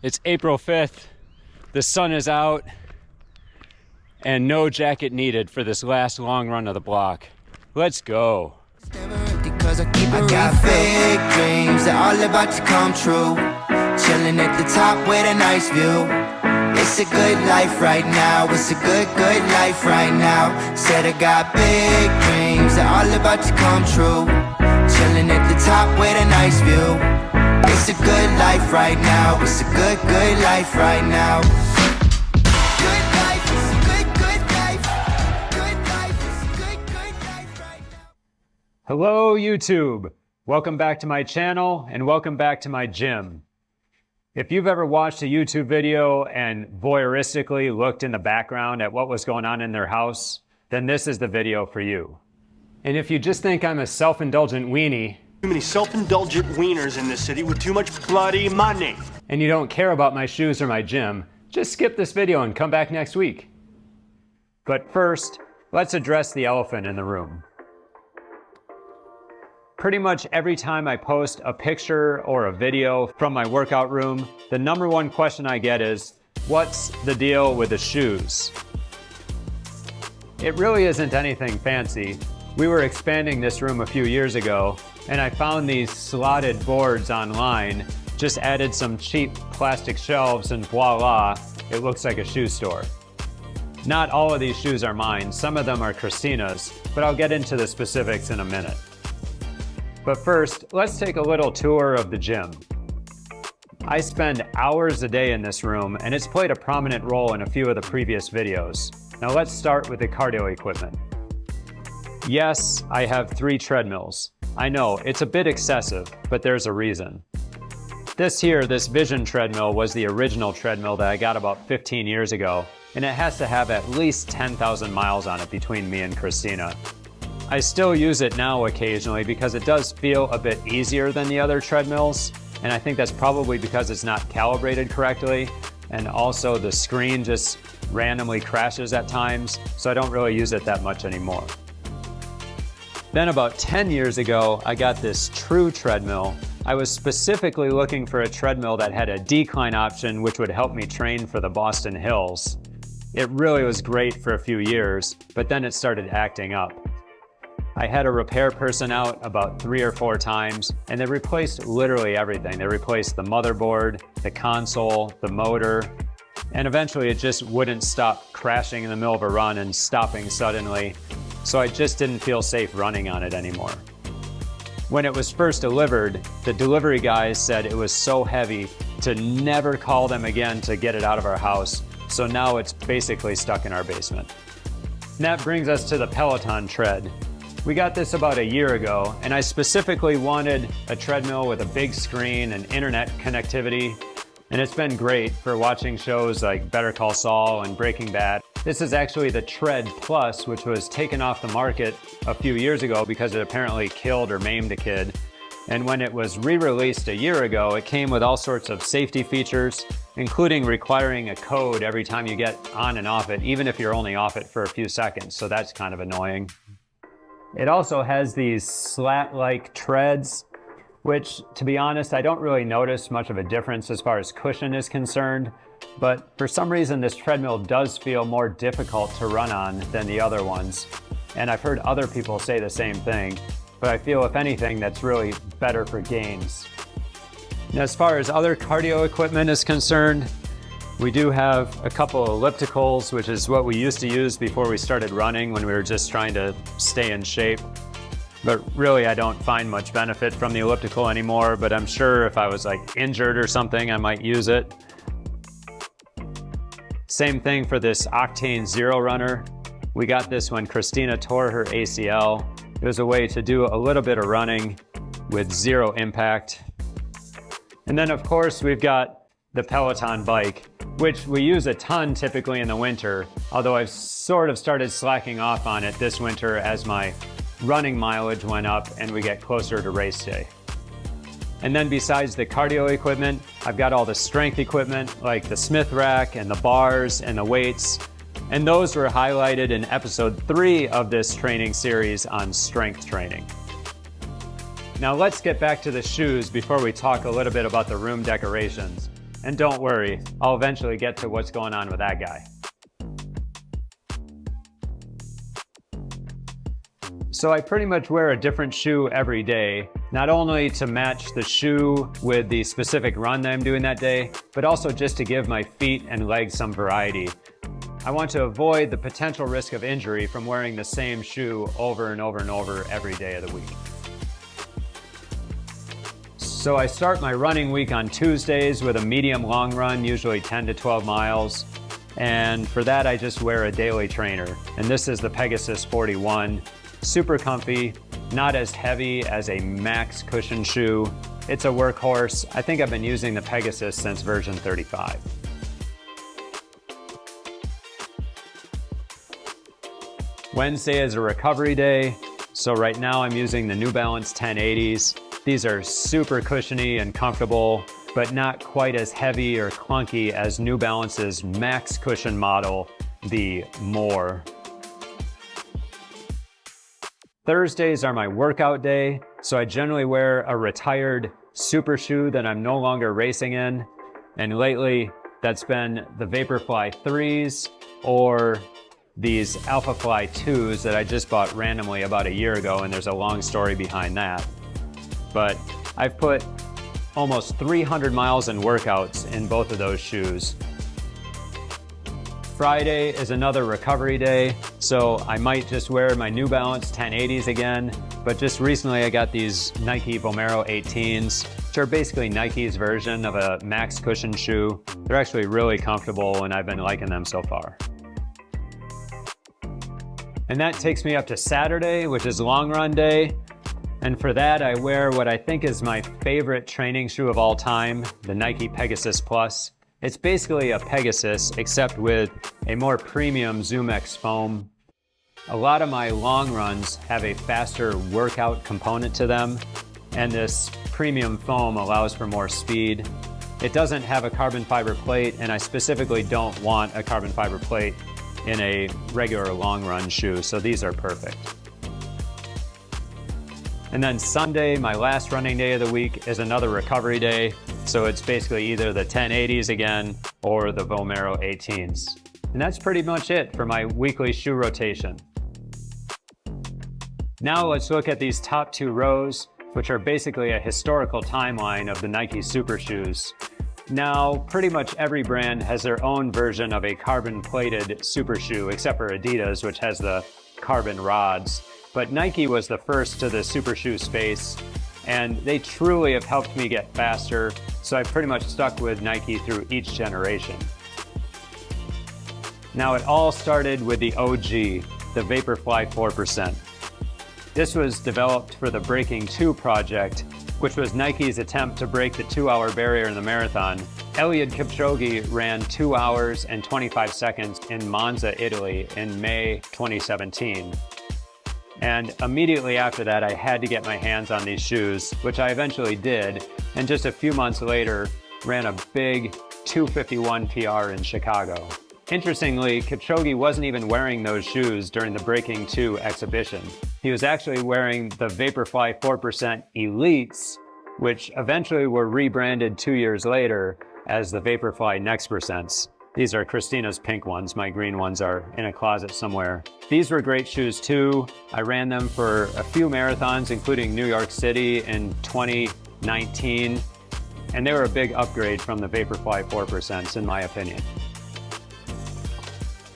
It's April 5th, the sun is out, and no jacket needed for this last long run of the block. Let's go. I got big dreams that all about to come true. Chilling at the top with a nice view. It's a good life right now. It's a good life right now. Said I got big dreams that all about to come true. Chilling at the top with a nice view. It's a good life right now. It's a good life right now. Good life, it's a good life. Good life, it's a good life right now. Hello, YouTube. Welcome back to my channel and welcome back to my gym. If you've ever watched a YouTube video and voyeuristically looked in the background at what was going on in their house, then this is the video for you. And if you just think I'm a self-indulgent weenie, Too many self-indulgent wieners in this city with too much bloody money. and you don't care about my shoes or my gym, just skip this video and come back next week. But first, let's address the elephant in the room. Pretty much every time I post a picture or a video from my workout room, the number one question I get is, what's the deal with the shoes? It really isn't anything fancy. We were expanding this room a few years ago, and I found these slotted boards online, just added some cheap plastic shelves, and voila, it looks like a shoe store. Not all of these shoes are mine, some of them are Christina's, but I'll get into the specifics in a minute. But first, let's take a little tour of the gym. I spend hours a day in this room, and it's played a prominent role in a few of the previous videos. Now let's start with the cardio equipment. Yes, I have 3 treadmills. I know, it's a bit excessive, but there's a reason. This Vision treadmill was the original treadmill that I got about 15 years ago, and it has to have at least 10,000 miles on it between me and Christina. I still use it now occasionally because it does feel a bit easier than the other treadmills, and I think that's probably because it's not calibrated correctly, and also the screen just randomly crashes at times, so I don't really use it that much anymore. Then about 10 years ago, I got this True treadmill. I was specifically looking for a treadmill that had a decline option which would help me train for the Boston Hills. It really was great for a few years, but then it started acting up. I had a repair person out about 3 or 4 times, and they replaced literally everything. They replaced the motherboard, the console, the motor, and eventually it just wouldn't stop crashing in the middle of a run and stopping suddenly, so I just didn't feel safe running on it anymore. When it was first delivered, the delivery guys said it was so heavy to never call them again to get it out of our house, so now it's basically stuck in our basement. And that brings us to the Peloton tread. We got this about a year ago, and I specifically wanted a treadmill with a big screen and internet connectivity, and it's been great for watching shows like Better Call Saul and Breaking Bad. This is actually the Tread Plus, which was taken off the market a few years ago because it apparently killed or maimed a kid. And when it was re-released a year ago, it came with all sorts of safety features, including requiring a code every time you get on and off it, even if you're only off it for a few seconds, so that's kind of annoying. It also has these slat-like treads, which, to be honest, I don't really notice much of a difference as far as cushion is concerned, but for some reason this treadmill does feel more difficult to run on than the other ones, and I've heard other people say the same thing, but I feel if anything that's really better for games. And as far as other cardio equipment is concerned, we do have a couple ellipticals, which is what we used to use before we started running when we were just trying to stay in shape. But really, I don't find much benefit from the elliptical anymore, but I'm sure if I was like injured or something, I might use it. Same thing for this Octane Zero Runner. We got this when Christina tore her ACL. It was a way to do a little bit of running with zero impact. And then of course, we've got the Peloton bike, which we use a ton typically in the winter, although I've sort of started slacking off on it this winter as my running mileage went up and we get closer to race day. And then besides the cardio equipment, I've got all the strength equipment like the Smith rack and the bars and the weights, and those were highlighted in episode 3 of this training series on strength training. Now let's get back to the shoes before we talk a little bit about the room decorations. And don't worry, I'll eventually get to what's going on with that guy. So I pretty much wear a different shoe every day, not only to match the shoe with the specific run that I'm doing that day, but also just to give my feet and legs some variety. I want to avoid the potential risk of injury from wearing the same shoe over and over and over every day of the week. So I start my running week on Tuesdays with a medium long run, usually 10 to 12 miles. And for that, I just wear a daily trainer. And this is the Pegasus 41. Super comfy, not as heavy as a max cushion shoe. It's a workhorse. I think I've been using the Pegasus since version 35. Wednesday is a recovery day. So right now I'm using the New Balance 1080s. These are super cushiony and comfortable, but not quite as heavy or clunky as New Balance's max cushion model, the More. Thursdays are my workout day, so I generally wear a retired Supershoe that I'm no longer racing in. And lately, that's been the Vaporfly 3s or these Alphafly 2s that I just bought randomly about a year ago, and there's a long story behind that. But I've put almost 300 miles in workouts in both of those shoes. Friday is another recovery day, so I might just wear my New Balance 1080s again, but just recently I got these Nike Vomero 18s, which are basically Nike's version of a max cushion shoe. They're actually really comfortable and I've been liking them so far. And that takes me up to Saturday, which is long run day. And for that, I wear what I think is my favorite training shoe of all time, the Nike Pegasus Plus. It's basically a Pegasus, except with a more premium ZoomX foam. A lot of my long runs have a faster workout component to them, and this premium foam allows for more speed. It doesn't have a carbon fiber plate, and I specifically don't want a carbon fiber plate in a regular long run shoe, so these are perfect. And then Sunday, my last running day of the week, is another recovery day. So it's basically either the 1080s again or the Vomero 18s. And that's pretty much it for my weekly shoe rotation. Now let's look at these top two rows, which are basically a historical timeline of the Nike Super Shoes. Now, pretty much every brand has their own version of a carbon-plated Super Shoe, except for Adidas, which has the carbon rods. But Nike was the first to the Super Shoe space, and they truly have helped me get faster, so I've pretty much stuck with Nike through each generation. Now, it all started with the OG, the Vaporfly 4%. This was developed for the Breaking 2 project, which was Nike's attempt to break the 2-hour barrier in the marathon. Eliud Kipchoge ran 2 hours and 25 seconds in Monza, Italy in May 2017. And immediately after that, I had to get my hands on these shoes, which I eventually did, and just a few months later, ran a big 2:51 PR in Chicago. Interestingly, Kipchoge wasn't even wearing those shoes during the Breaking 2 exhibition. He was actually wearing the Vaporfly 4% Elites, which eventually were rebranded 2 years later as the Vaporfly Next Percents. These are Christina's pink ones. My green ones are in a closet somewhere. These were great shoes too. I ran them for a few marathons, including New York City in 2019. And they were a big upgrade from the Vaporfly 4% in my opinion.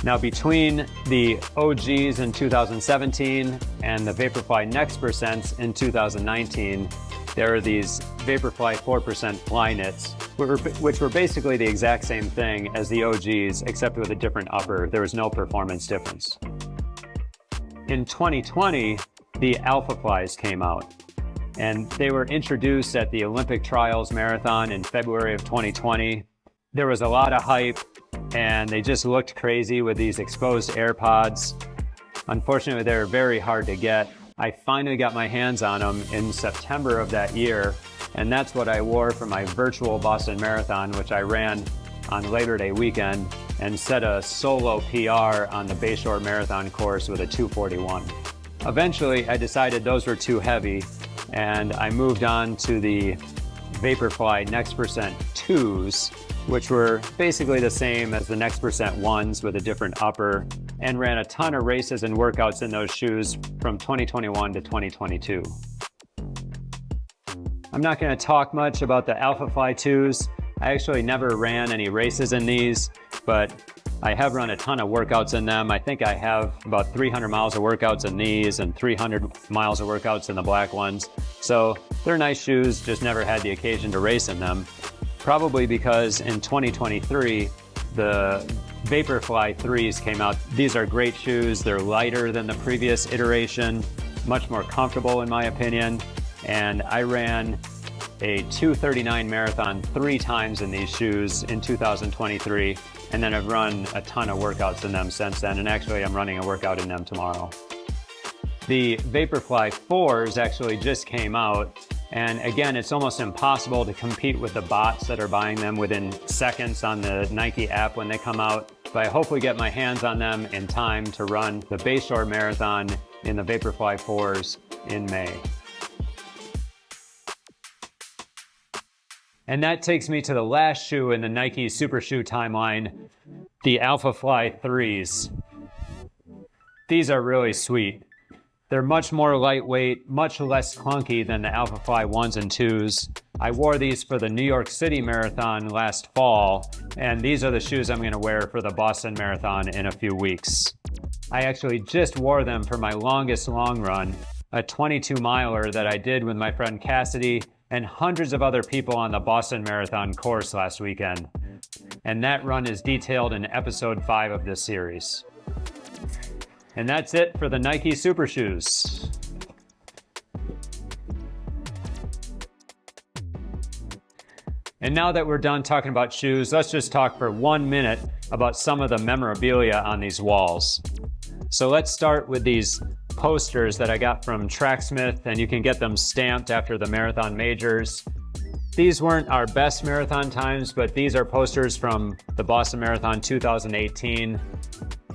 Now between the OGs in 2017 and the Vaporfly Next Percents in 2019, there are these Vaporfly 4% Flyknits, which were basically the exact same thing as the OGs, except with a different upper. There was no performance difference. In 2020, the Alphaflys came out, and they were introduced at the Olympic Trials Marathon in February of 2020. There was a lot of hype, and they just looked crazy with these exposed AirPods. Unfortunately, they're very hard to get. I finally got my hands on them in September of that year, and that's what I wore for my virtual Boston Marathon, which I ran on Labor Day weekend and set a solo PR on the Bayshore Marathon course with a 2:41. Eventually, I decided those were too heavy, and I moved on to the Vaporfly Next Percent 2s, which were basically the same as the Next Percent 1s with a different upper, and ran a ton of races and workouts in those shoes from 2021 to 2022. I'm not going to talk much about the Alphafly 2s. I actually never ran any races in these, but I have run a ton of workouts in them. I think I have about 300 miles of workouts in these and 300 miles of workouts in the black ones. So they're nice shoes, just never had the occasion to race in them. Probably because in 2023, the Vaporfly 3s came out. These are great shoes. They're lighter than the previous iteration, much more comfortable in my opinion. And I ran a 2:39 marathon 3 times in these shoes in 2023. And then I've run a ton of workouts in them since then. And actually I'm running a workout in them tomorrow. The Vaporfly 4s actually just came out. And again, it's almost impossible to compete with the bots that are buying them within seconds on the Nike app when they come out. But I hopefully get my hands on them in time to run the Bayshore Marathon in the Vaporfly 4s in May. And that takes me to the last shoe in the Nike Supershoe timeline, the Alphafly 3s. These are really sweet. They're much more lightweight, much less clunky than the Alphafly 1s and 2s. I wore these for the New York City Marathon last fall, and these are the shoes I'm going to wear for the Boston Marathon in a few weeks. I actually just wore them for my longest long run, a 22-miler that I did with my friend Cassidy and hundreds of other people on the Boston Marathon course last weekend. And that run is detailed in episode 5 of this series. And that's it for the Nike Super Shoes. And now that we're done talking about shoes, let's just talk for 1 minute about some of the memorabilia on these walls. So let's start with these posters that I got from Tracksmith, and you can get them stamped after the marathon majors. These weren't our best marathon times, but these are posters from the Boston Marathon 2018.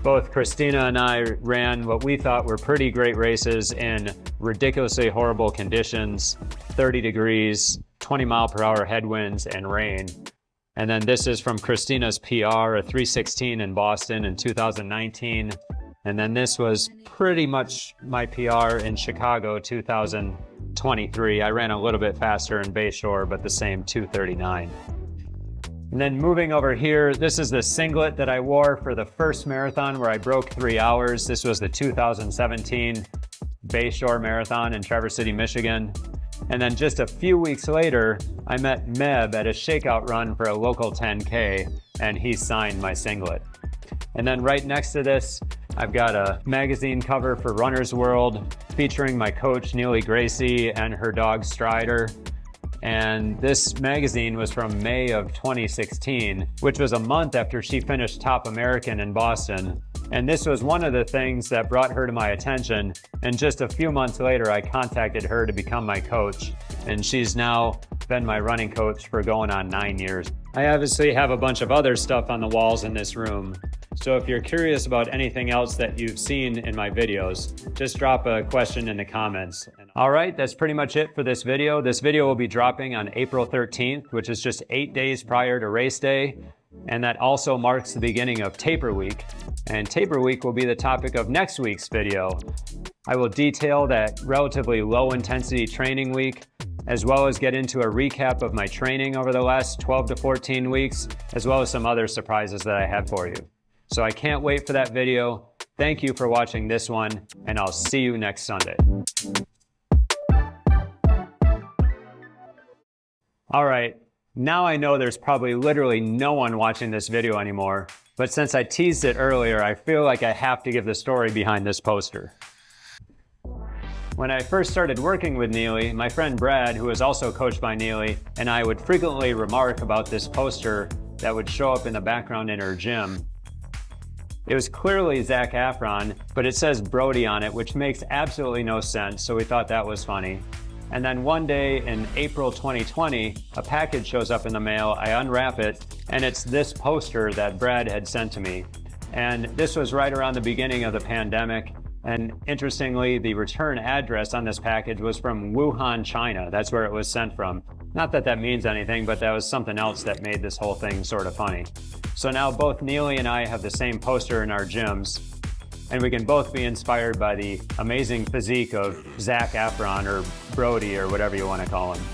Both Christina and I ran what we thought were pretty great races in ridiculously horrible conditions, 30 degrees, 20-mile-per-hour headwinds, and rain. And then this is from Christina's PR, a 3:16 in Boston in 2019. And then this was pretty much my PR in Chicago 2023. I ran a little bit faster in Bayshore, but the same 2:39. And then moving over here, this is the singlet that I wore for the first marathon where I broke 3 hours. This was the 2017 Bayshore Marathon in Traverse City, Michigan. And then just a few weeks later, I met Meb at a shakeout run for a local 10K, and he signed my singlet. And then right next to this, I've got a magazine cover for Runner's World featuring my coach, Neely Gracie, and her dog, Strider. And this magazine was from May of 2016, which was a month after she finished Top American in Boston. And this was one of the things that brought her to my attention. And just a few months later, I contacted her to become my coach. And she's now been my running coach for going on 9 years. I obviously have a bunch of other stuff on the walls in this room. So if you're curious about anything else that you've seen in my videos, just drop a question in the comments. All right, that's pretty much it for this video. This video will be dropping on April 13th, which is just 8 days prior to race day. And that also marks the beginning of Taper Week. And Taper Week will be the topic of next week's video. I will detail that relatively low intensity training week, as well as get into a recap of my training over the last 12 to 14 weeks, as well as some other surprises that I have for you. So I can't wait for that video. Thank you for watching this one, and I'll see you next Sunday. All right, now I know there's probably literally no one watching this video anymore, but since I teased it earlier, I feel like I have to give the story behind this poster. When I first started working with Neely, my friend Brad, who was also coached by Neely, and I would frequently remark about this poster that would show up in the background in her gym. It was clearly Zac Efron, but it says Brody on it, which makes absolutely no sense, so we thought that was funny. And then one day in April 2020, a package shows up in the mail, I unwrap it, and it's this poster that Brad had sent to me. And this was right around the beginning of the pandemic. And interestingly, the return address on this package was from Wuhan, China. That's where it was sent from. Not that that means anything, but that was something else that made this whole thing sort of funny. So now both Neely and I have the same poster in our gyms, and we can both be inspired by the amazing physique of Zac Efron or Brody or whatever you want to call him.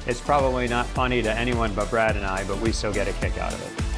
It's probably not funny to anyone but Brad and I, but we still get a kick out of it.